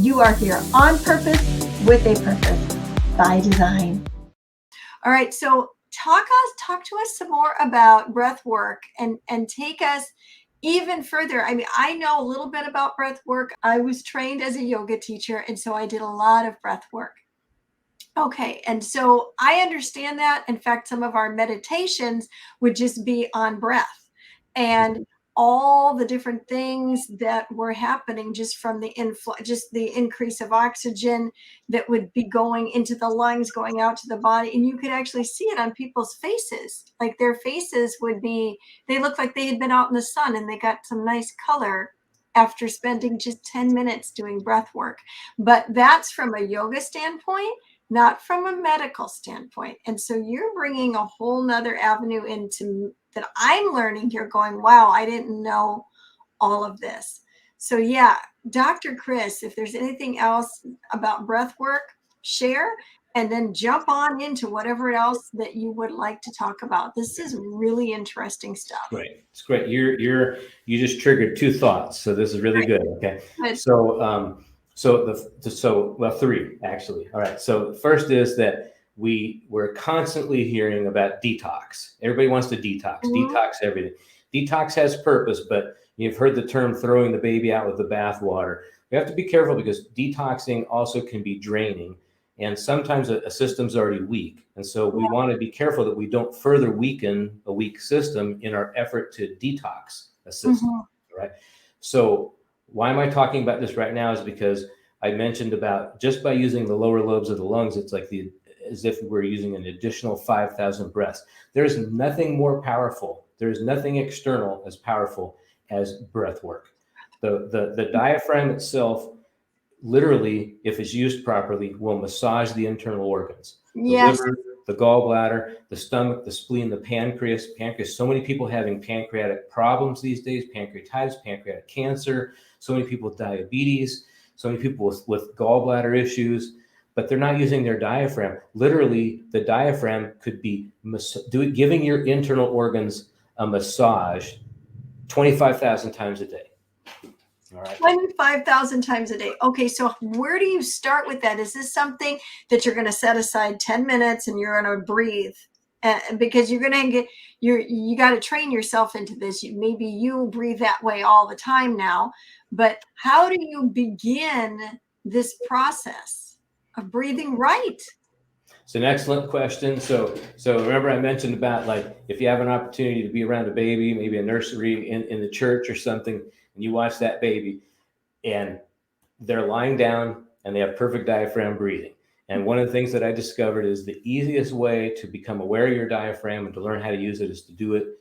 You are here on purpose with a purpose by design. All right, so talk to us some more about breath work and take us even further. I mean, I know a little bit about breath work. I was trained as a yoga teacher, and so I did a lot of breath work. Okay, and so I understand that. In fact, some of our meditations would just be on breath and all the different things that were happening just from the just the increase of oxygen that would be going into the lungs, going out to the body. And you could actually see it on people's faces. Like their faces would be, they looked like they had been out in the sun and they got some nice color after spending just 10 minutes doing breath work. But that's from a yoga standpoint, not from a medical standpoint. And so you're bringing a whole nother avenue into that I'm learning here going, wow, I didn't know all of this. So yeah, Dr. Chris, if there's anything else about breath work, share, and then jump on into whatever else that you would like to talk about. This is really interesting stuff. Great. It's great. You just triggered two thoughts. So this is really good. Okay. Good. Well, three actually. All right. So first is that we're constantly hearing about detox. Everybody wants to detox, detox everything. Detox has purpose, but you've heard the term throwing the baby out with the bathwater. We have to be careful because detoxing also can be draining. And sometimes a system's already weak. And so we want to be careful that we don't further weaken a weak system in our effort to detox a system, right? So why am I talking about this right now is because I mentioned about just by using the lower lobes of the lungs, it's like as if we're using an additional 5,000 breaths. There's nothing more powerful. There's nothing external as powerful as breath work. The diaphragm itself, literally, if it's used properly, will massage the internal organs. Yes. The liver, the gallbladder, the stomach, the spleen, the pancreas. So many people having pancreatic problems these days, pancreatitis, pancreatic cancer, so many people with diabetes, so many people with gallbladder issues, but they're not using their diaphragm. Literally, the diaphragm could be giving your internal organs a massage 25,000 times a day. All right. 25,000 times a day. Okay, so where do you start with that? Is this something that you're going to set aside 10 minutes and you're going to breathe? Because you're going to get, you got to train yourself into this. Maybe you breathe that way all the time now, but how do you begin this process of breathing right? It's an excellent question. So remember I mentioned about like if you have an opportunity to be around a baby, maybe a nursery in the church or something, and you watch that baby and they're lying down and they have perfect diaphragm breathing. And one of the things that I discovered is the easiest way to become aware of your diaphragm and to learn how to use it is to do it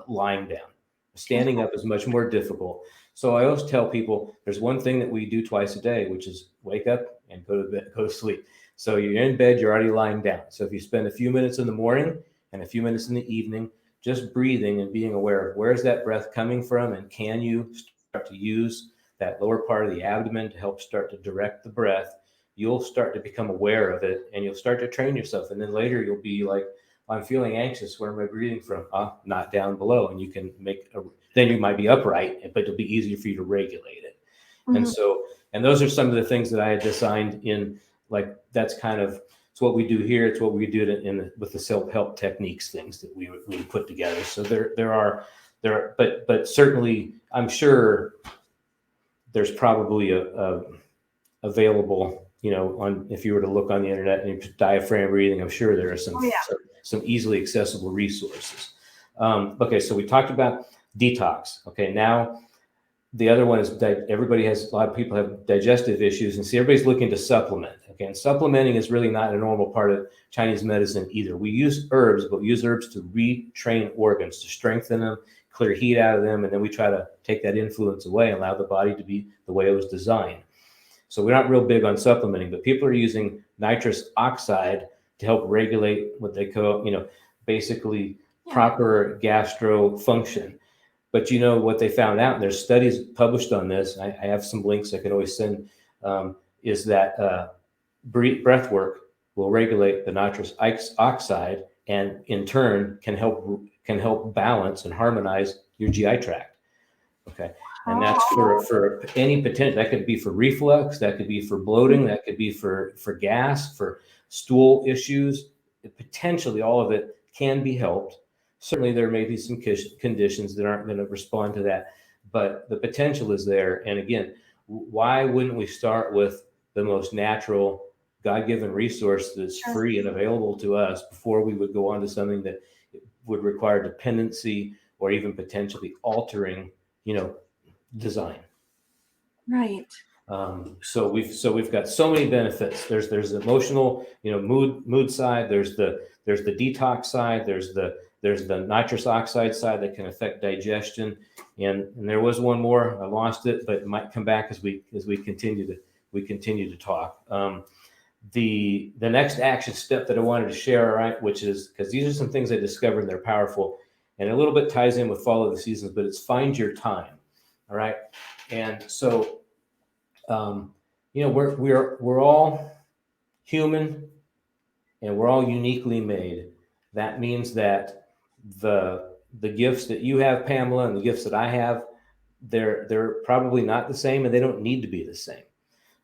lying down. Standing up is much more difficult. So I always tell people there's one thing that we do twice a day, which is wake up and go to bed, go to sleep. So you're in bed, you're already lying down. So if you spend a few minutes in the morning and a few minutes in the evening, just breathing and being aware of where's that breath coming from, and can you start to use that lower part of the abdomen to help start to direct the breath, you'll start to become aware of it and you'll start to train yourself. And then later you'll be like, I'm feeling anxious. Where am I breathing from? Not down below. And you can then you might be upright, but it'll be easier for you to regulate it. And those are some of the things that I had designed in, like, that's kind of, it's what we do here. It's what we do with the self-help techniques, things that we put together. So but certainly I'm sure there's probably a available, if you were to look on the internet and you put diaphragm breathing, I'm sure there are some easily accessible resources. Okay, so we talked about detox. Okay, now the other one is a lot of people have digestive issues, and see, everybody's looking to supplement. Okay, and supplementing is really not a normal part of Chinese medicine either. We use herbs, but we use herbs to retrain organs, to strengthen them, clear heat out of them, and then we try to take that influence away and allow the body to be the way it was designed. So we're not real big on supplementing, but people are using nitrous oxide to help regulate what they call, basically proper gastro function. But what they found out, and there's studies published on this, I have some links I can always send, is that breath work will regulate the nitrous oxide, and in turn can help balance and harmonize your GI tract. Okay. And that's for any potential. That could be for reflux, that could be for bloating, that could be for gas, for stool issues. Potentially all of it can be helped. Certainly there may be some conditions that aren't going to respond to that, but the potential is there. And again, why wouldn't we start with the most natural, God-given resource that's free and available to us before we would go on to something that would require dependency or even potentially altering, design. Right. So we've got so many benefits. There's emotional, mood side. There's the detox side. There's the nitrous oxide side that can affect digestion. And there was one more. I lost it, but it might come back as we continue to talk. The next action step that I wanted to share, all right, which is, because these are some things I discovered and they're powerful, and a little bit ties in with follow the seasons, but it's find your time. All right. And so, we're all human and we're all uniquely made. That means that the gifts that you have, Pamela, and the gifts that I have, they're probably not the same, and they don't need to be the same.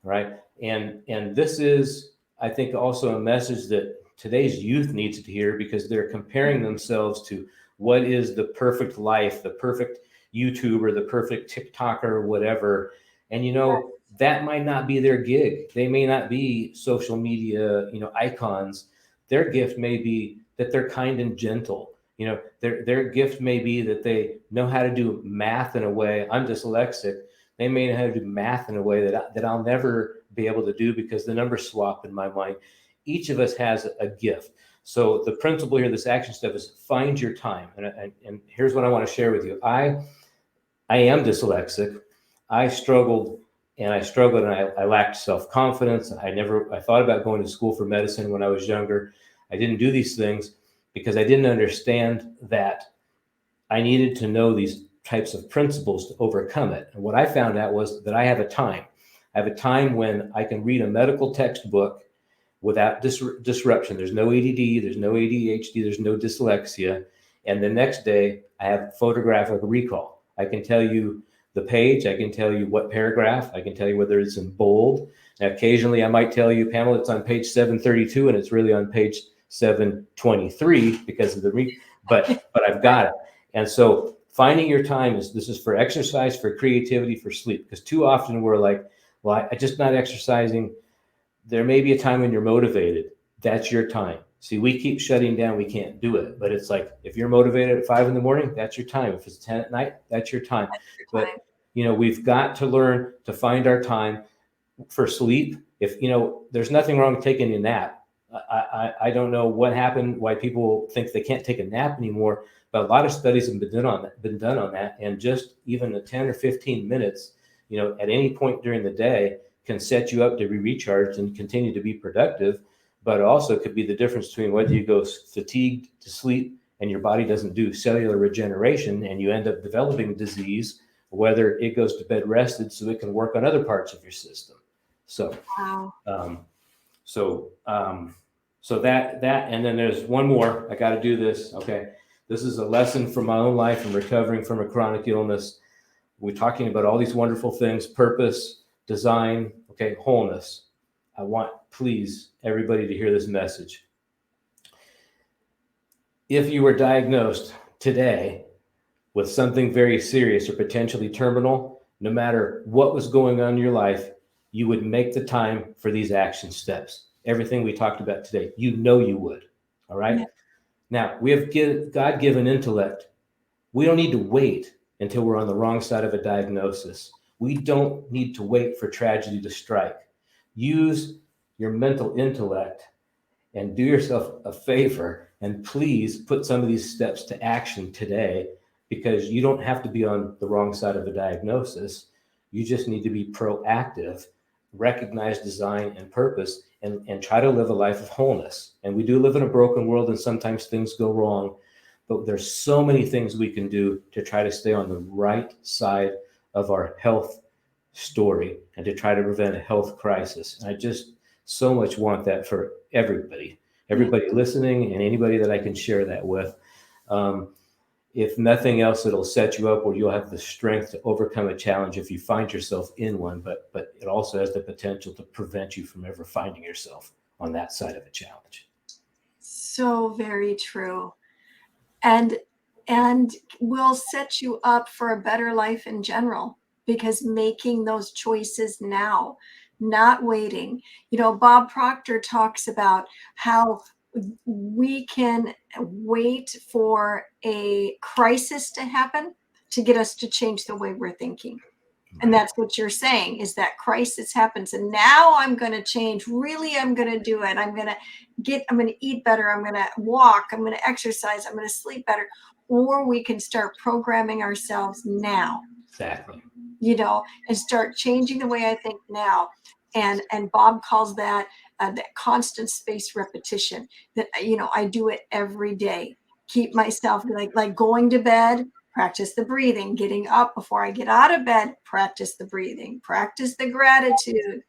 Right. And this is, I think, also a message that today's youth needs to hear, because they're comparing themselves to what is the perfect life, the perfect YouTuber, the perfect TikToker, whatever. And, that might not be their gig. They may not be social media, icons. Their gift may be that they're kind and gentle. Their gift may be that they know how to do math in a way. I'm dyslexic. They may know how to do math in a way that I'll never be able to do because the numbers swap in my mind. Each of us has a gift. So the principle here, this action step, is find your time. And here's what I want to share with you. I am dyslexic. I struggled and I lacked self-confidence. I thought about going to school for medicine when I was younger. I didn't do these things because I didn't understand that I needed to know these types of principles to overcome it. And what I found out was that I have a time. I have a time when I can read a medical textbook without disruption. There's no ADD, there's no ADHD, there's no dyslexia. And the next day, I have photographic recall. I can tell you the page, I can tell you what paragraph, I can tell you whether it's in bold. Now, occasionally I might tell you, Pamela, it's on page 732 and it's really on page 723 because of but I've got it. And so finding your time this is for exercise, for creativity, for sleep. Because too often we're like, well, I just not exercising. There may be a time when you're motivated. That's your time. See, we keep shutting down. We can't do it. But it's like, if you're motivated at 5 a.m, that's your time. If it's 10 at night, that's your time. But, we've got to learn to find our time for sleep. If, there's nothing wrong with taking a nap. I don't know what happened, why people think they can't take a nap anymore. But a lot of studies have been done on that. And just even the 10 or 15 minutes, at any point during the day can set you up to be recharged and continue to be productive. But it also could be the difference between whether you go fatigued to sleep and your body doesn't do cellular regeneration and you end up developing disease, whether it goes to bed rested so it can work on other parts of your system. So, so that, and then there's one more. I got to do this. Okay. This is a lesson from my own life and recovering from a chronic illness. We're talking about all these wonderful things: purpose, design, wholeness. I want, please, everybody to hear this message. If you were diagnosed today with something very serious or potentially terminal, no matter what was going on in your life, you would make the time for these action steps. Everything we talked about today, you would. All right. Yeah. Now, we have God-given intellect. We don't need to wait until we're on the wrong side of a diagnosis. We don't need to wait for tragedy to strike. Use your mental intellect and do yourself a favor and please put some of these steps to action today, because you don't have to be on the wrong side of a diagnosis. You just need to be proactive, recognize design and purpose, and try to live a life of wholeness. And we do live in a broken world and sometimes things go wrong, but there's so many things we can do to try to stay on the right side of our health story and to try to prevent a health crisis. And I just so much want that for everybody listening and anybody that I can share that with. if nothing else, it'll set you up where you'll have the strength to overcome a challenge if you find yourself in one, but it also has the potential to prevent you from ever finding yourself on that side of a challenge. So very true. And will set you up for a better life in general, because making those choices now, not waiting. Bob Proctor talks about how we can wait for a crisis to happen to get us to change the way we're thinking. And that's what you're saying, is that crisis happens. And now I'm going to change. Really, I'm going to do it. I'm going to eat better. I'm going to walk. I'm going to exercise. I'm going to sleep better. Or we can start programming ourselves now. Exactly. And start changing the way I think now. And Bob calls that constant space repetition, that, I do it every day. Keep myself like going to bed, practice the breathing, getting up before I get out of bed, practice the breathing, practice the gratitude,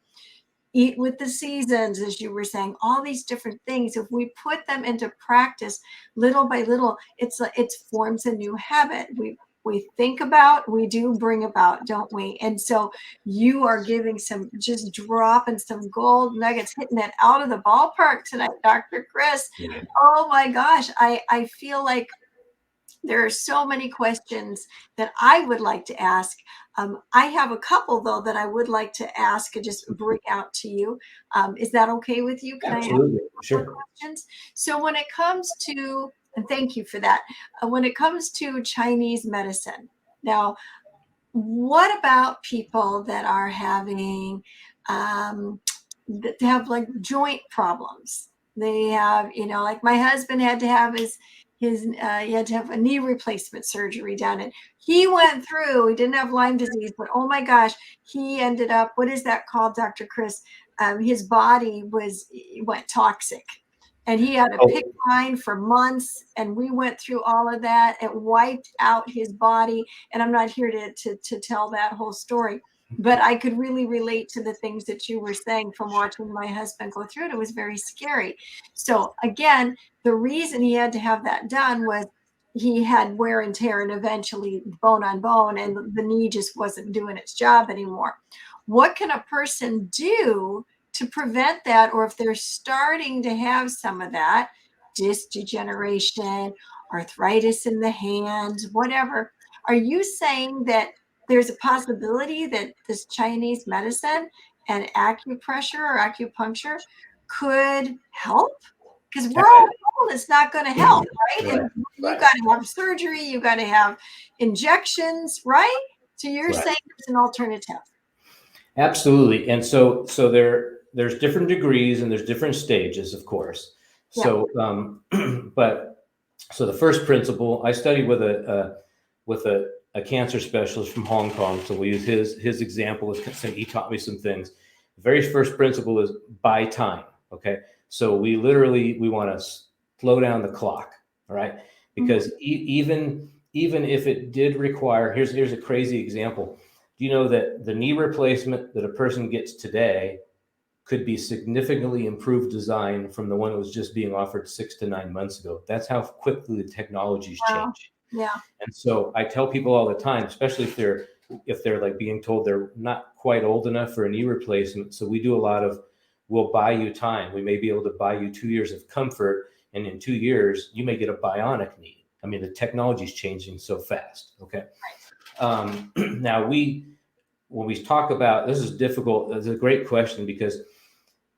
eat with the seasons, as you were saying, all these different things. If we put them into practice little by little, it forms a new habit. We think about, we do bring about, don't we? And so you are giving just dropping some gold nuggets, hitting it out of the ballpark tonight, Dr. Chris. Yeah. Oh my gosh. I feel like there are so many questions that I would like to ask. I have a couple, though, that I would like to ask and just bring out to you. Is that okay with you? Can Absolutely. I ask Sure. questions? So when it comes to, and thank you for that, when it comes to Chinese medicine, now, what about people that are having, that have like joint problems? They have, like my husband had to have he had to have a knee replacement surgery done, and he went through. He didn't have Lyme disease, but oh my gosh, he ended up. What is that called, Dr. Chris? His body went toxic, and he had a Oh, PICC line for months, and we went through all of that. It wiped out his body, and I'm not here to tell that whole story, but I could really relate to the things that you were saying from watching my husband go through it. It was very scary. So again, the reason he had to have that done was he had wear and tear, and eventually bone on bone, and the knee just wasn't doing its job anymore. What can a person do to prevent that? Or if they're starting to have some of that, disc degeneration, arthritis in the hands, whatever, are you saying that there's a possibility that this Chinese medicine and acupressure or acupuncture could help? Because we're all told it's not going to help, right? And you got to have surgery, you got to have injections, right? So you're saying there's an alternative. Absolutely. And so there's different degrees and there's different stages, of course. So, but so the first principle, I studied with a cancer specialist from Hong Kong. So we use his example. He taught me some things. The very first principle is buy time. Okay. So we want to slow down the clock. All right. Because even if it did require, here's a crazy example. Do you know that the knee replacement that a person gets today could be significantly improved design from the one that was just being offered 6 to 9 months ago? That's how quickly the technology's changed. Yeah. And so I tell people all the time, especially if they're like being told they're not quite old enough for a knee replacement. So we do a lot of, we'll buy you time. We may be able to buy you 2 years of comfort, and in 2 years you may get a bionic knee. I mean, the technology's changing so fast. Okay. Now when we talk about, this is difficult. It's a great question, because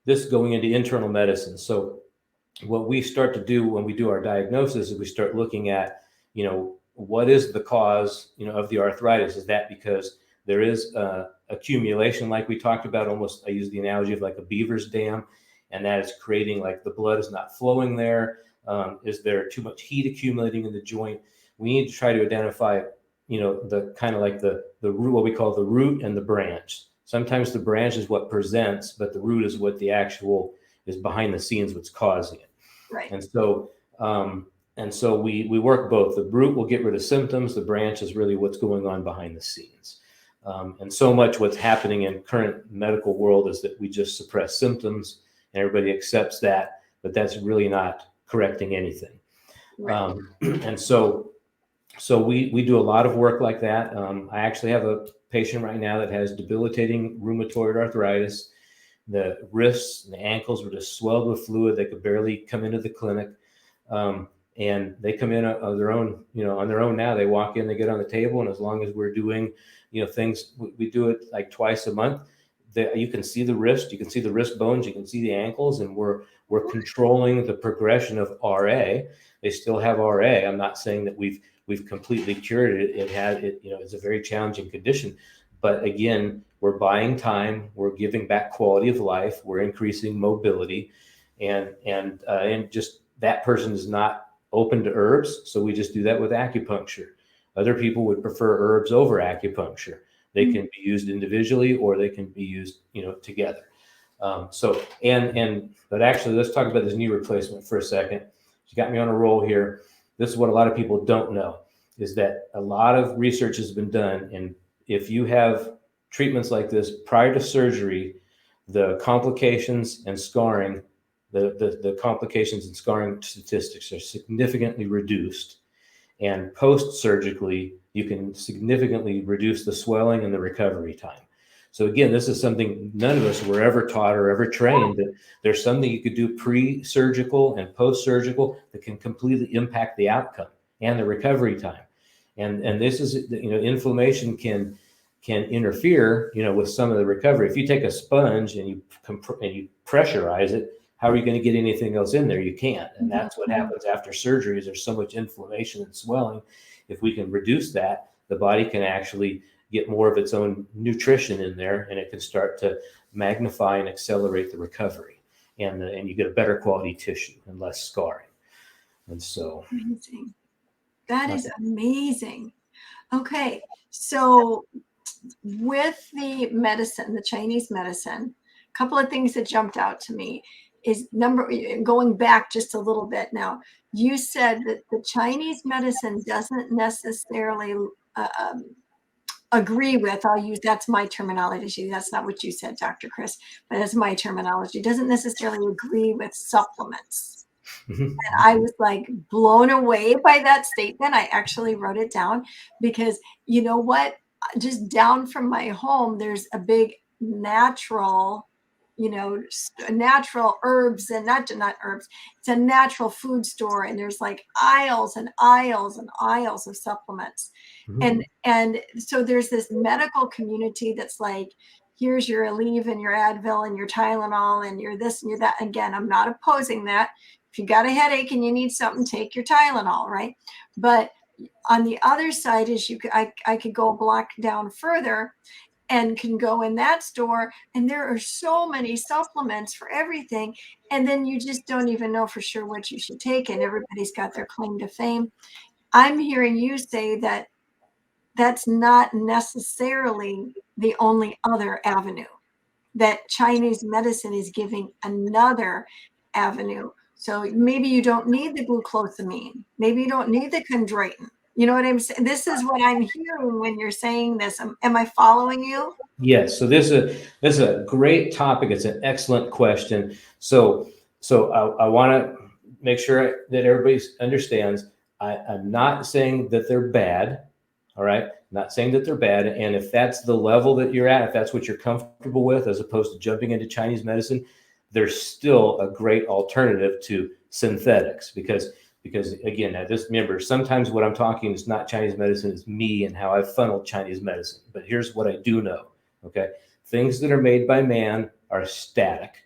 this is going into internal medicine. So what we start to do when we do our diagnosis is we start looking at, what is the cause, of the arthritis? Is that because there is accumulation, like we talked about, almost, I use the analogy of like a beaver's dam, and that is creating, like, the blood is not flowing there. Is there too much heat accumulating in the joint? We need to try to identify, the kind of like the root, what we call the root and the branch. Sometimes the branch is what presents, but the root is what the actual is behind the scenes, what's causing it. Right. And so we work both. The root will get rid of symptoms. The branch is really what's going on behind the scenes. And so much what's happening in current medical world is that we just suppress symptoms, and everybody accepts that, but that's really not correcting anything. Right. And so So we do a lot of work like that. I actually have a patient right now that has debilitating rheumatoid arthritis. The wrists and the ankles were just swelled with fluid. They could barely come into the clinic. And they come in on their own, on their own now. They walk in, they get on the table, and as long as we're doing, things, we do it like twice a month. You can see the wrist, you can see the wrist bones, you can see the ankles, and we're controlling the progression of RA. They still have RA. I'm not saying that we've completely cured it. It's a very challenging condition, but again, we're buying time, we're giving back quality of life, we're increasing mobility, and just that person is not open to herbs, so we just do that with acupuncture. Other people would prefer herbs over acupuncture. They can be used individually, or they can be used, together. But actually, let's talk about this knee replacement for a second. You got me on a roll here. This is what a lot of people don't know, is that a lot of research has been done, and if you have treatments like this prior to surgery, the complications and scarring, the complications and scarring statistics are significantly reduced. And post-surgically, you can significantly reduce the swelling and the recovery time. So again, this is something none of us were ever taught or ever trained, that there's something you could do pre-surgical and post-surgical that can completely impact the outcome and the recovery time. And this is, inflammation can interfere, with some of the recovery. If you take a sponge and you pressurize it, how are you going to get anything else in there? You can't. And that's what happens after surgery, is there's so much inflammation and swelling. If we can reduce that, the body can actually get more of its own nutrition in there, and it can start to magnify and accelerate the recovery. And you get a better quality tissue and less scarring. And so. Amazing. That is amazing. Okay. So with the medicine, the Chinese medicine, a couple of things that jumped out to me is going back just a little bit now. You said that the Chinese medicine doesn't necessarily agree with, that's my terminology. That's not what you said, Dr. Chris, but that's my terminology. Doesn't necessarily agree with supplements. And I was like blown away by that statement. I actually wrote it down because you know what? Just down from my home, there's a big natural herbs, and not herbs. It's a natural food store, and there's like aisles and aisles and aisles of supplements. And so there's this medical community that's like, here's your Aleve and your Advil and your Tylenol and your this and your that. Again, I'm not opposing that. If you got a headache and you need something, take your Tylenol, right? But on the other side is I could go a block down further and can go in that store, and there are so many supplements for everything, and then you just don't even know for sure what you should take, and everybody's got their claim to fame. I'm hearing you say that that's not necessarily the only other avenue, that Chinese medicine is giving another avenue. So maybe you don't need the glucosamine. Maybe you don't need the chondroitin. You know what I'm saying? This is what I'm hearing when you're saying this. Am I following you? Yes. So this is a great topic. It's an excellent question. So I want to make sure that everybody understands. I'm not saying that they're bad. All right. I'm not saying that they're bad. And if that's the level that you're at, if that's what you're comfortable with, as opposed to jumping into Chinese medicine, there's still a great alternative to synthetics, because again, I just remember, sometimes what I'm talking is not Chinese medicine, it's me and how I've funneled Chinese medicine. But here's what I do know. Okay. Things that are made by man are static.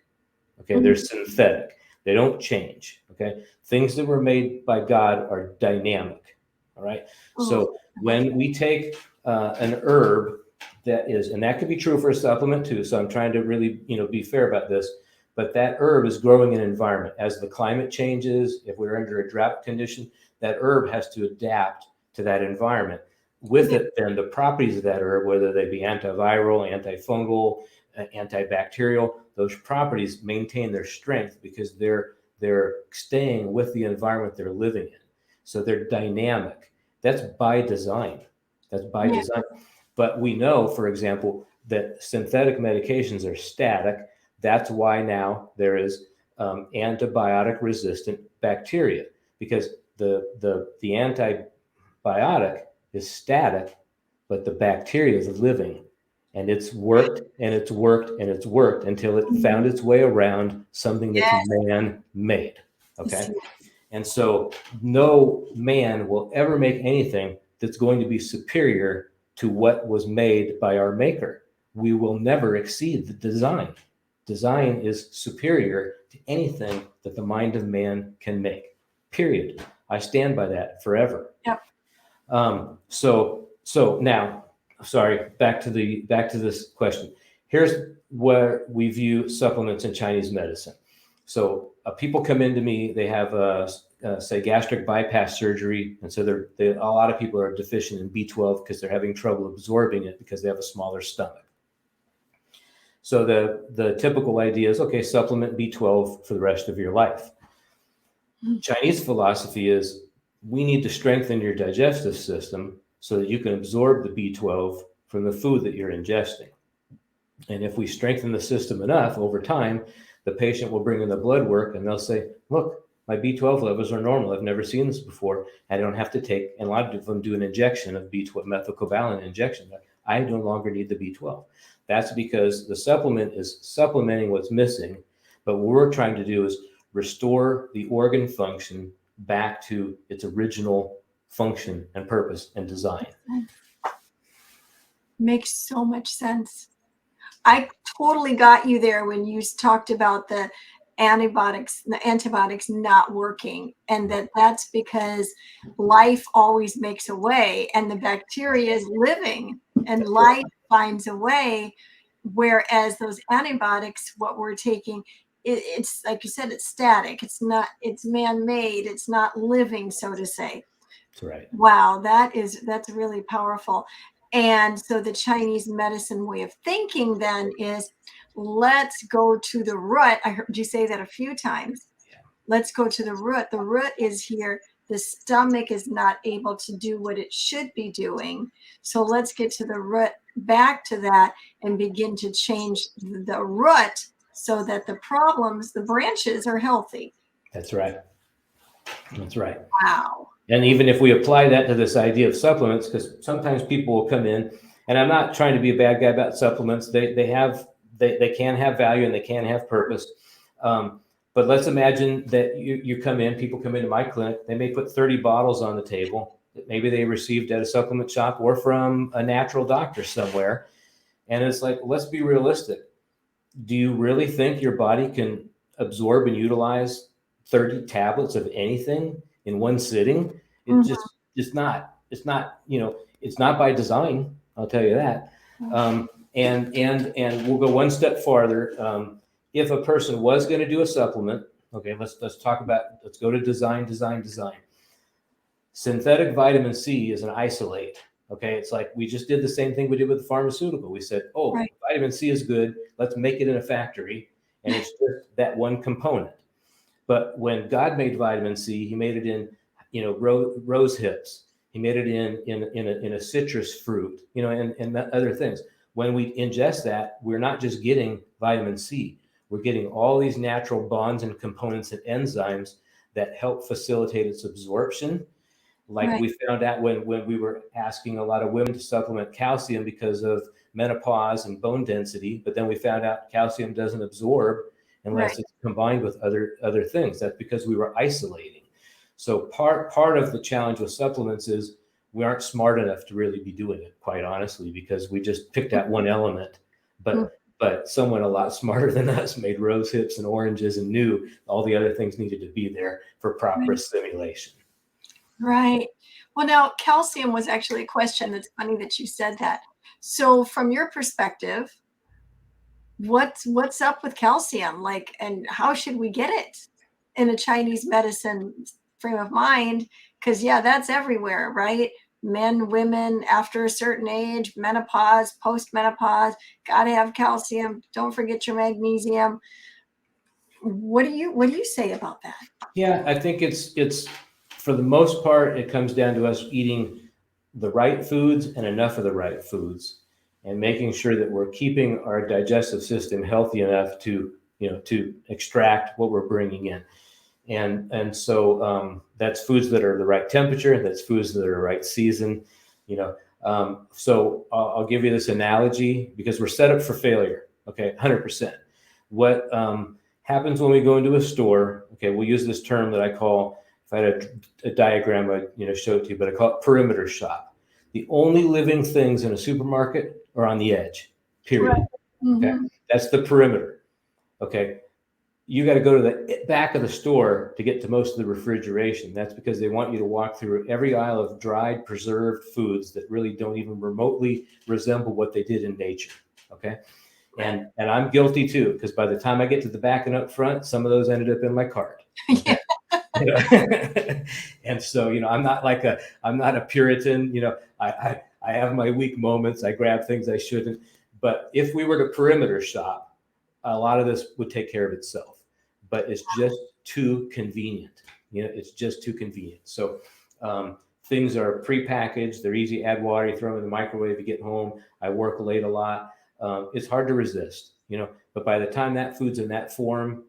Okay. They're synthetic. They don't change. Okay. Things that were made by God are dynamic. All right. So when we take an herb that is, and that could be true for a supplement too. So I'm trying to really, be fair about this, but that herb is growing in an environment. As the climate changes, if we're under a drought condition, that herb has to adapt to that environment. With it, then the properties of that herb, whether they be antiviral, antifungal, antibacterial, those properties maintain their strength because they're staying with the environment they're living in. So they're dynamic. That's by design. Design. But we know, for example, that synthetic medications are static. That's why now there is antibiotic resistant bacteria, because the biotic is static, but the bacteria is living. And it's worked and it's worked and it's worked until it found its way around something that's Yes. man-made. Okay. And so no man will ever make anything that's going to be superior to what was made by our maker. We will never exceed the design. Design is superior to anything that the mind of man can make. Period. I stand by that forever. Yep. So now, sorry, back to this question. Here's where we view supplements in Chinese medicine. So people come into me, they have say gastric bypass surgery, and so a lot of people are deficient in B12 because they're having trouble absorbing it because they have a smaller stomach. So the typical idea is, okay, supplement B12 for the rest of your life. Chinese philosophy is we need to strengthen your digestive system so that you can absorb the B12 from the food that you're ingesting. And if we strengthen the system enough over time, the patient will bring in the blood work and they'll say, look, my B12 levels are normal. I've never seen this before. I don't have to take, and a lot of them do an injection of B12, methylcobalamin injection. I no longer need the B12. That's because the supplement is supplementing what's missing. But what we're trying to do is restore the organ function back to its original function and purpose and design. Makes so much sense. I totally got you there when you talked about the antibiotics not working, and that's because life always makes a way, and the bacteria is living, and life finds a way. Whereas those antibiotics, what we're taking, it's like you said, it's static. It's man-made. It's not living, so to say. That's right. Wow, that's really powerful. And so the Chinese medicine way of thinking then is, let's go to the root. I heard you say that a few times. Yeah. Let's go to the root. The root is here. The stomach is not able to do what it should be doing. So let's get to the root, back to that, and begin to change the root so that the problems, the branches, are healthy. That's right. That's right. Wow. And even if we apply that to this idea of supplements, because sometimes people will come in, and I'm not trying to be a bad guy about supplements. They can have value and they can have purpose. But let's imagine that people come into my clinic, they may put 30 bottles on the table that maybe they received at a supplement shop or from a natural doctor somewhere. And it's like, let's be realistic. Do you really think your body can absorb and utilize 30 tablets of anything in one sitting? It's not, it's not by design. I'll tell you that. And we'll go one step farther. If a person was going to do a supplement, okay, let's go to design. Synthetic vitamin C is an isolate. Okay, it's like we just did the same thing we did with the pharmaceutical. We said, vitamin C is good. Let's make it in a factory, and it's just that one component. But when God made vitamin C, He made it in, rose hips. He made it in a citrus fruit, and other things. When we ingest that, we're not just getting vitamin C. We're getting all these natural bonds and components and enzymes that help facilitate its absorption. Like we found out when we were asking a lot of women to supplement calcium because of menopause and bone density, but then we found out calcium doesn't absorb unless it's combined with other things. That's because we were isolating. So part of the challenge with supplements is we aren't smart enough to really be doing it, quite honestly, because we just picked out one element. But someone a lot smarter than us made rose hips and oranges and knew all the other things needed to be there for proper assimilation. Right. Well, now calcium was actually a question. That's funny that you said that. So from your perspective, what's up with calcium? Like, and how should we get it in a Chinese medicine frame of mind? Because that's everywhere, right? Men, women, after a certain age, menopause, post-menopause, got to have calcium. Don't forget your magnesium. What do you say about that? Yeah, I think it's for the most part, it comes down to us eating the right foods and enough of the right foods, and making sure that we're keeping our digestive system healthy enough to extract what we're bringing in. And so that's foods that are the right temperature. That's foods that are the right season. You know, so I'll give you this analogy because we're set up for failure. Okay, 100%. What happens when we go into a store? Okay, we'll use this term that I call, if I had a diagram, I'd show it to you, but I call it perimeter shop. The only living things in a supermarket are on the edge. Period. Right. Okay, Mm-hmm. that's the perimeter. Okay, you got to go to the back of the store to get to most of the refrigeration. That's because they want you to walk through every aisle of dried, preserved foods that really don't even remotely resemble what they did in nature. Okay. And I'm guilty too, because by the time I get to the back and up front, some of those ended up in my cart. Okay. And so, I'm not a Puritan, I have my weak moments. I grab things I shouldn't. But if we were to perimeter shop, a lot of this would take care of itself, but it's just too convenient. It's just too convenient. So things are prepackaged. They're easy. Add water, you throw them in the microwave, you get home. I work late a lot. It's hard to resist, but by the time that food's in that form,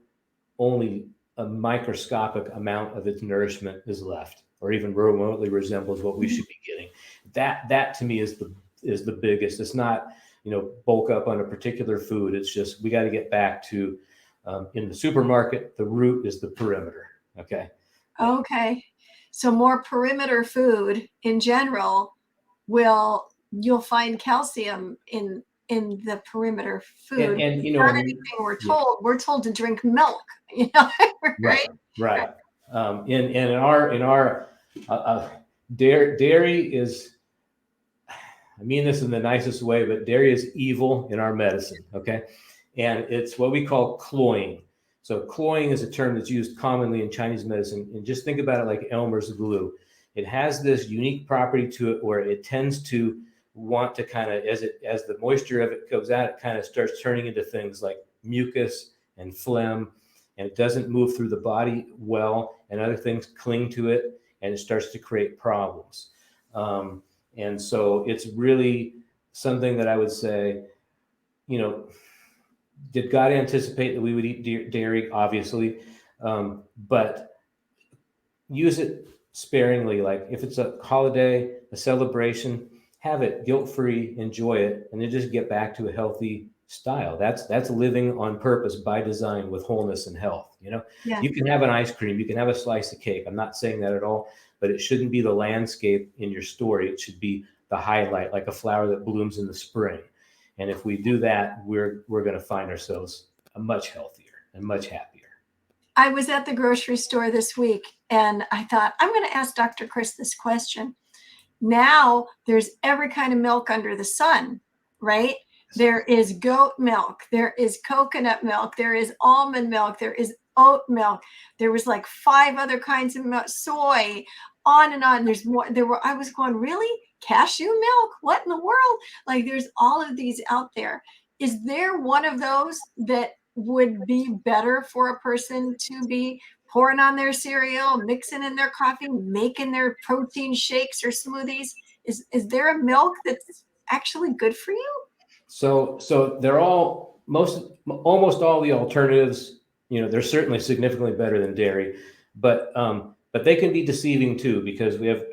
only a microscopic amount of its nourishment is left, or even remotely resembles what we should be getting. That to me is the biggest. It's not, bulk up on a particular food. It's just, we got to get back to, in the supermarket, the root is the perimeter. Okay. Okay. So more perimeter food in general you'll find calcium in the perimeter food. And Not anything we're told. We're told to drink milk, right? Right. In our dairy is, I mean this in the nicest way, but dairy is evil in our medicine. Okay. And it's what we call cloying. So cloying is a term that's used commonly in Chinese medicine. And just think about it like Elmer's glue. It has this unique property to it where it tends to want to kind of, as the moisture of it goes out, it kind of starts turning into things like mucus and phlegm, and it doesn't move through the body well, and other things cling to it, and it starts to create problems. And so it's really something that I would say, did God anticipate that we would eat dairy? Obviously, but use it sparingly. Like if it's a holiday, a celebration, have it guilt-free, enjoy it, and then just get back to a healthy style. That's living on purpose by design with wholeness and health. Yeah. You can have an ice cream, you can have a slice of cake. I'm not saying that at all, but it shouldn't be the landscape in your story. It should be the highlight, like a flower that blooms in the spring. And if we do that, we're going to find ourselves much healthier and much happier. I was at the grocery store this week and I thought, I'm going to ask Dr. Chris this question. Now there's every kind of milk under the sun, right? There is goat milk, there is coconut milk, there is almond milk, there is oat milk. There was like 5 other kinds of milk, soy, on and on. There's more. I was going, really? Cashew milk? What in the world? Like there's all of these out there. Is there one of those that would be better for a person to be pouring on their cereal, mixing in their coffee, making their protein shakes or smoothies? Is there a milk that's actually good for you? So they're almost all the alternatives, they're certainly significantly better than dairy, but they can be deceiving too, because we have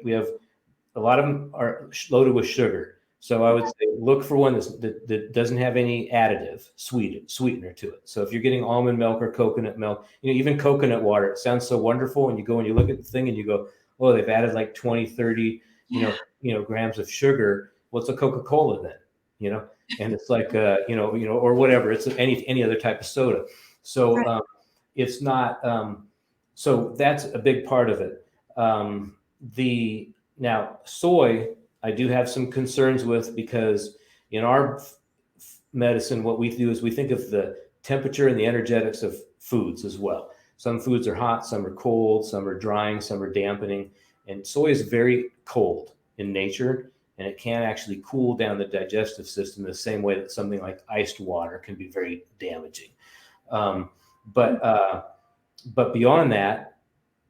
a lot of them are loaded with sugar. So I would say look for one that doesn't have any additive sweetener to it. So if you're getting almond milk or coconut milk, even coconut water, it sounds so wonderful. And you go and you look at the thing and you go, oh, they've added like 20, 30, grams of sugar. What's a Coca-Cola then? And it's like, or whatever. It's any other type of soda. So it's not. So that's a big part of it. Now soy, I do have some concerns with, because in our medicine, what we do is we think of the temperature and the energetics of foods as well. Some foods are hot, some are cold, some are drying, some are dampening. And soy is very cold in nature, and it can actually cool down the digestive system the same way that something like iced water can be very damaging. But beyond that,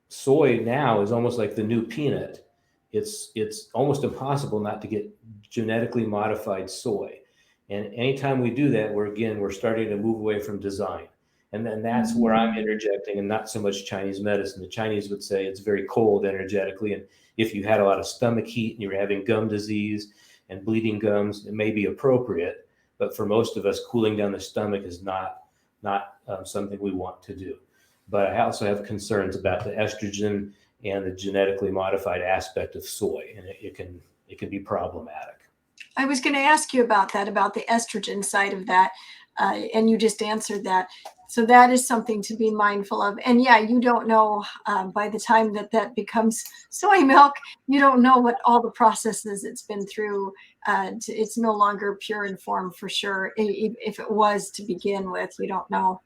soy now is almost like the new peanut. It's almost impossible not to get genetically modified soy. And anytime we do that, we're starting to move away from design. And then that's where I'm interjecting, and not so much Chinese medicine. The Chinese would say it's very cold energetically. And if you had a lot of stomach heat and you're having gum disease and bleeding gums, it may be appropriate. But for most of us, cooling down the stomach is not something we want to do. But I also have concerns about the estrogen and the genetically modified aspect of soy, and it can be problematic. I was going to ask you about that, about the estrogen side of that, and you just answered that. So that is something to be mindful of. And yeah, you don't know by the time that becomes soy milk, you don't know what all the processes it's been through. It's no longer pure and form for sure. If it was to begin with, you don't know.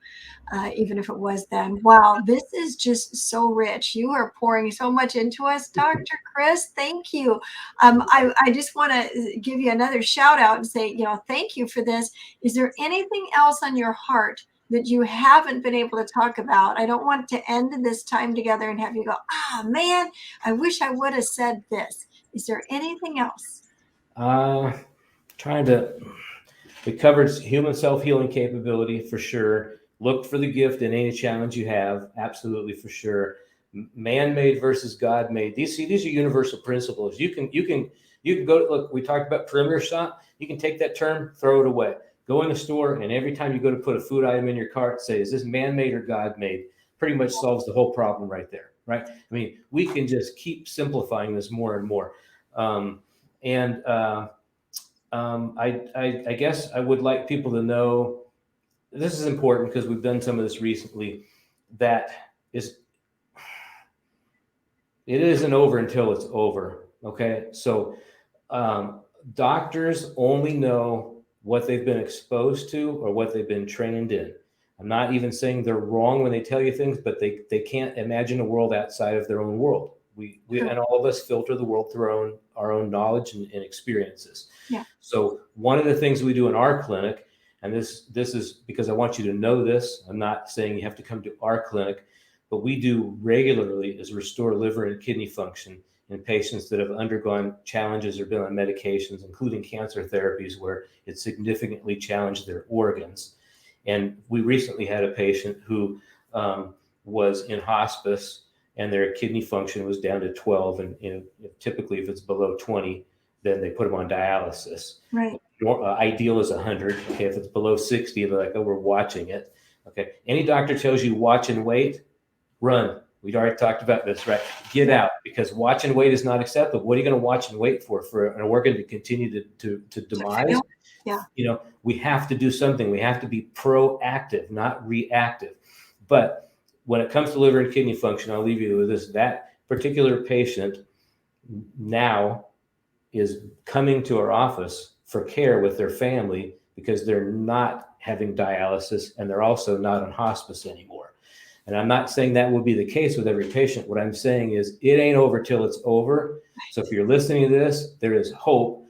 Even if it was then. Wow, this is just so rich. You are pouring so much into us, Dr. Chris. Thank you. I just want to give you another shout out and say, thank you for this. Is there anything else on your heart that you haven't been able to talk about? I don't want to end this time together and have you go, man, I wish I would have said this. Is there anything else? We covered human self-healing capability for sure. Look for the gift in any challenge you have, absolutely, for sure. Man-made versus God-made. These are universal principles. You can go to, look, we talked about perimeter shop. You can take that term, throw it away. Go in the store, and every time you go to put a food item in your cart, say, is this man-made or God-made? Pretty much solves the whole problem right there, right? I mean, we can just keep simplifying this more and more. I guess I would like people to know, this is important because we've done some of this recently, that it isn't over until it's over. Okay. So doctors only know what they've been exposed to or what they've been trained in. I'm not even saying they're wrong when they tell you things, but they can't imagine a world outside of their own world. We and all of us filter the world through our own knowledge and experiences. Yeah. So one of the things we do in our clinic, and this is because I want you to know this, I'm not saying you have to come to our clinic, but we do regularly is restore liver and kidney function in patients that have undergone challenges or been on medications, including cancer therapies, where it significantly challenged their organs. And we recently had a patient who was in hospice, and their kidney function was down to 12. And typically, if it's below 20, then they put them on dialysis. Right. Ideal is 100. Okay, if it's below 60, they're like, oh, we're watching it. Okay, any doctor tells you watch and wait, run. We'd already talked about this, right? Get out, because watch and wait is not acceptable. What are you going to watch and wait for an organ to continue to demise? Yeah. We have to do something. We have to be proactive, not reactive. But when it comes to liver and kidney function, I'll leave you with this. That particular patient now is coming to our office for care with their family because they're not having dialysis and they're also not on hospice anymore. And I'm not saying that will be the case with every patient. What I'm saying is it ain't over till it's over. So if you're listening to this, there is hope.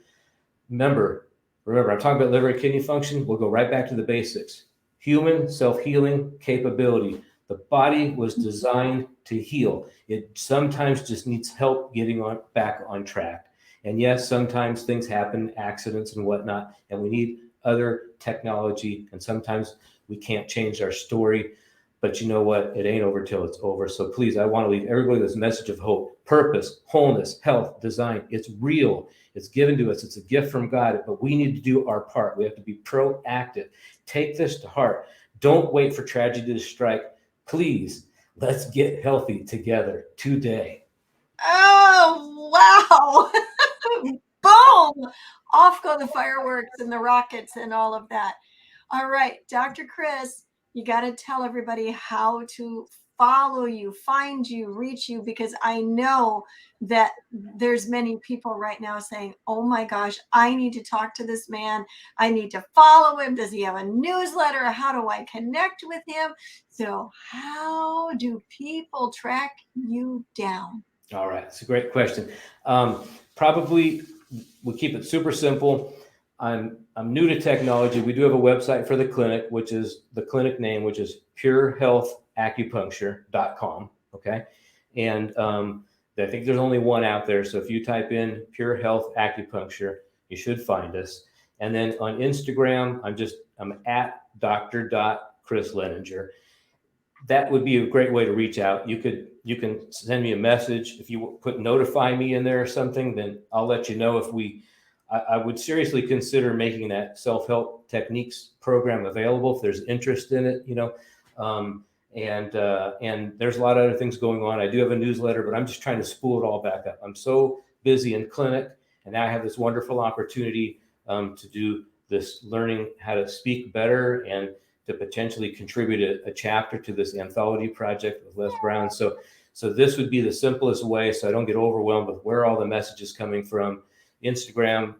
Remember, I'm talking about liver and kidney function. We'll go right back to the basics. Human self-healing capability. The body was designed to heal. It sometimes just needs help getting back on track. And yes, sometimes things happen, accidents and whatnot, and we need other technology. And sometimes we can't change our story. But you know what? It ain't over till it's over. So please, I want to leave everybody with this message of hope, purpose, wholeness, health, design. It's real. It's given to us. It's a gift from God, but we need to do our part. We have to be proactive. Take this to heart. Don't wait for tragedy to strike. Please, let's get healthy together today. Oh, wow. Boom. Off go the fireworks and the rockets and all of that. All right, Dr. Chris, you got to tell everybody how to follow you, find you, reach you, because I know that there's many people right now saying, oh my gosh, I need to talk to this man. I need to follow him. Does he have a newsletter? How do I connect with him? So how do people track you down? All right, it's a great question. Probably we'll keep it super simple. I'm new to technology. We do have a website for the clinic, which is the clinic name, which is purehealthacupuncture.com. Okay. And I think there's only one out there. So if you type in Pure Health Acupuncture, you should find us. And then on Instagram, I'm at Dr. Chris Leininger. that would be a great way to reach out. You can send me a message. If you put notify me in there or something, then I'll let you know. I would seriously consider making that self-help techniques program available if there's interest in it, and there's a lot of other things going on. I do have a newsletter, but I'm just trying to spool it all back up. I'm so busy in clinic, and now I have this wonderful opportunity to do this learning how to speak better and to potentially contribute a chapter to this anthology project with Les Brown. So this would be the simplest way, so I don't get overwhelmed with where all the message is coming from. Instagram,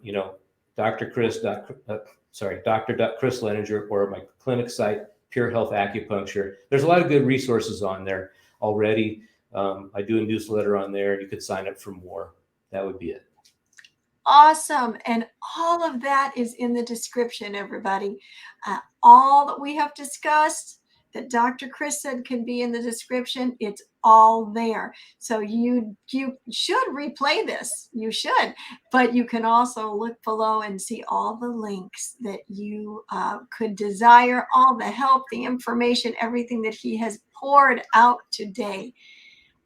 Dr. Chris Leininger, or my clinic site, Pure Health Acupuncture. There's a lot of good resources on there already. I do a newsletter on there. You could sign up for more. That would be it. Awesome. And all of that is in the description, everybody. All that we have discussed that Dr. Chris said can be in the description, it's all there. So you should replay this. You should. But you can also look below and see all the links that you could desire, all the help, the information, everything that he has poured out today.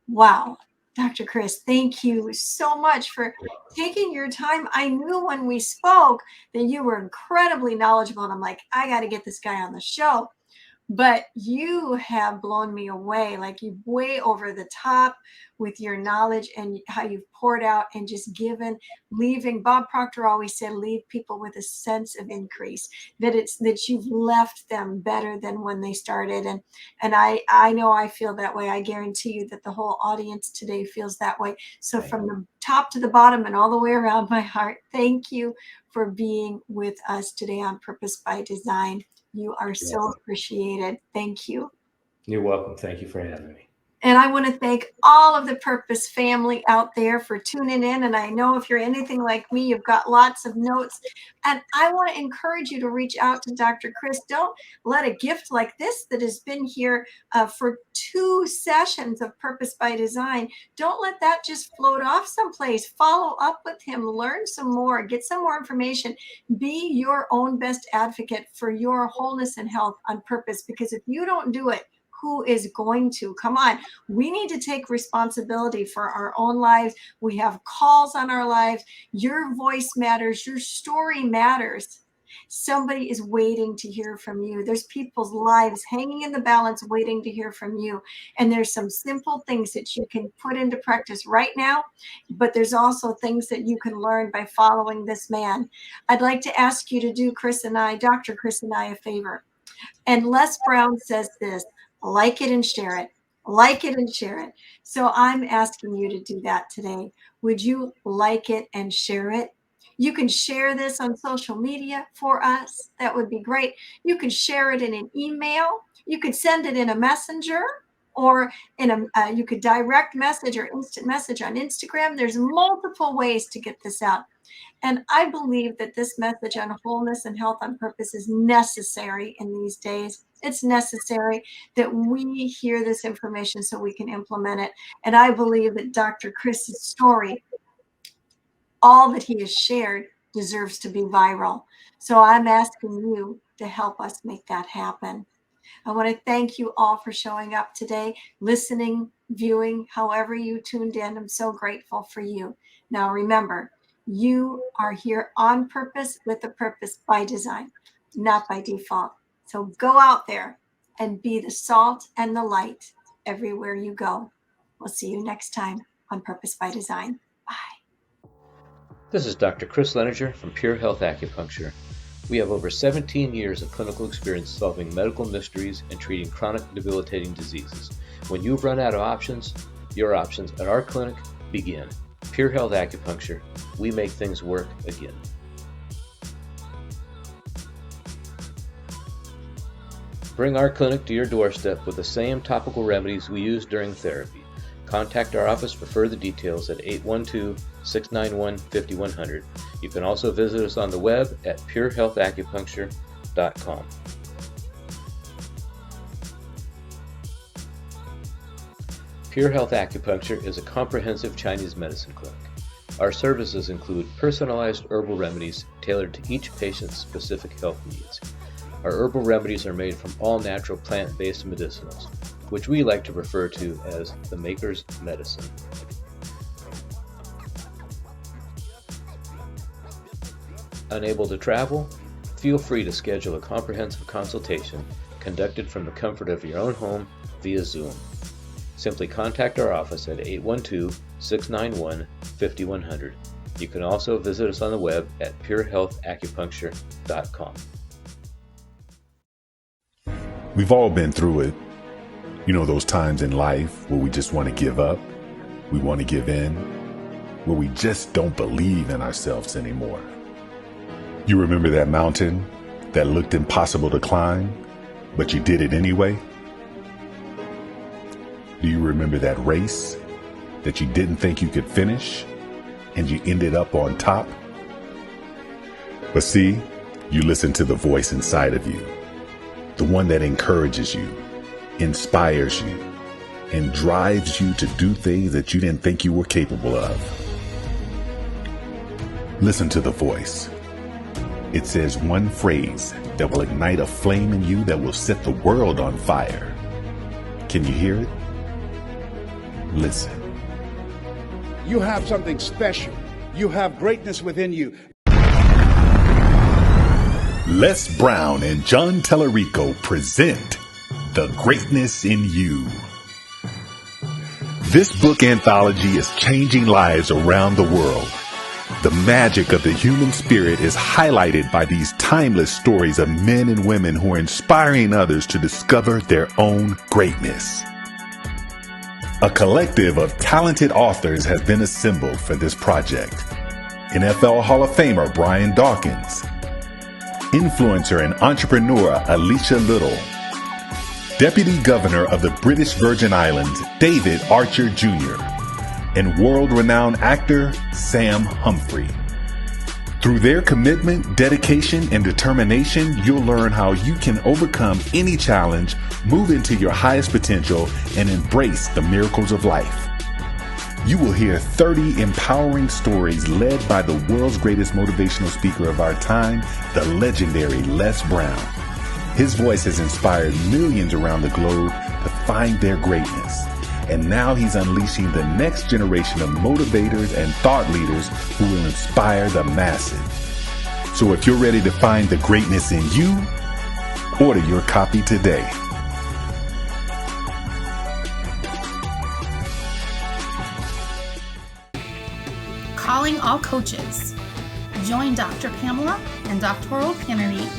Wow. Dr. Chris, thank you so much for taking your time. I knew when we spoke that you were incredibly knowledgeable, and I'm like, I got to get this guy on the show. But you have blown me away, like you way over the top with your knowledge and how you've poured out and just leaving. Bob Proctor always said, leave people with a sense of increase, that you've left them better than when they started. And I know I feel that way. I guarantee you that the whole audience today feels that way. So from the top to the bottom and all the way around my heart, thank you for being with us today on Purpose by Design. You are so appreciated. Thank you. You're welcome. Thank you for having me. And I want to thank all of the Purpose family out there for tuning in. And I know if you're anything like me, you've got lots of notes. And I want to encourage you to reach out to Dr. Chris. Don't let a gift like this that has been here for 2 sessions of Purpose by Design, don't let that just float off someplace. Follow up with him. Learn some more. Get some more information. Be your own best advocate for your wholeness and health on purpose. Because if you don't do it, who is going to? Come on. We need to take responsibility for our own lives. We have calls on our lives. Your voice matters. Your story matters. Somebody is waiting to hear from you. There's people's lives hanging in the balance, waiting to hear from you. And there's some simple things that you can put into practice right now, but there's also things that you can learn by following this man. I'd like to ask you to do Dr. Chris and I a favor. And Les Brown says this: like it and share it. Like it and share it. So I'm asking you to do that today. Would you like it and share it? You can share this on social media for us. That would be great. You can share it in an email. You could send it in a messenger, or you could direct message or instant message on Instagram. There's multiple ways to get this out. And I believe that this message on wholeness and health on purpose is necessary in these days. It's necessary that we hear this information so we can implement it. And I believe that Dr. Chris's story, all that he has shared, deserves to be viral. So I'm asking you to help us make that happen. I want to thank you all for showing up today, listening, viewing, however you tuned in. I'm so grateful for you. Now remember, you are here on purpose with a purpose by design, not by default. So go out there and be the salt and the light everywhere you go. We'll see you next time on Purpose by Design. Bye. This is Dr. Chris Leininger from Pure Health Acupuncture. We have over 17 years of clinical experience solving medical mysteries and treating chronic debilitating diseases. When you've run out of options, your options at our clinic begin. Pure Health Acupuncture. We make things work again. Bring our clinic to your doorstep with the same topical remedies we use during therapy. Contact our office for further details at 812-691-5100. You can also visit us on the web at purehealthacupuncture.com. Pure Health Acupuncture is a comprehensive Chinese medicine clinic. Our services include personalized herbal remedies tailored to each patient's specific health needs. Our herbal remedies are made from all natural plant-based medicinals. which we like to refer to as the maker's medicine. Unable to travel? Feel free to schedule a comprehensive consultation conducted from the comfort of your own home via Zoom. Simply contact our office at 812-691-5100. You can also visit us on the web at purehealthacupuncture.com. We've all been through it. You know, those times in life where we just want to give up, we want to give in, where we just don't believe in ourselves anymore. You remember that mountain that looked impossible to climb, but you did it anyway? Do you remember that race that you didn't think you could finish and you ended up on top? But see, you listen to the voice inside of you, the one that encourages you, inspires you, and drives you to do things that you didn't think you were capable of. Listen to the voice. It says one phrase that will ignite a flame in you that will set the world on fire. Can you hear it? Listen. You have something special. You have greatness within you. Les Brown and John Tellerico present The Greatness in You. This book anthology is changing lives around the world. The magic of the human spirit is highlighted by these timeless stories of men and women who are inspiring others to discover their own greatness. A collective of talented authors has been assembled for this project. NFL Hall of Famer Brian Dawkins, influencer and entrepreneur Alicia Little, Deputy Governor of the British Virgin Islands David Archer Jr., and world-renowned actor Sam Humphrey. Through their commitment, dedication, and determination, you'll learn how you can overcome any challenge, move into your highest potential, and embrace the miracles of life. You will hear 30 empowering stories led by the world's greatest motivational speaker of our time, the legendary Les Brown. His voice has inspired millions around the globe to find their greatness. And now he's unleashing the next generation of motivators and thought leaders who will inspire the masses. So if you're ready to find the greatness in you, order your copy today. Calling all coaches. Join Dr. Pamela and doctoral candidate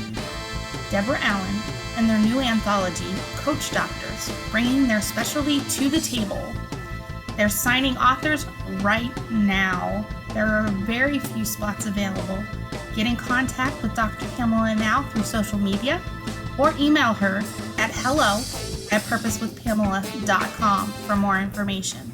Deborah Allen and their new anthology, Coach Doctors, bringing their specialty to the table. They're signing authors right now. There are very few spots available. Get in contact with Dr. Pamela now through social media or email her at hello@purposewithpamela.com for more information.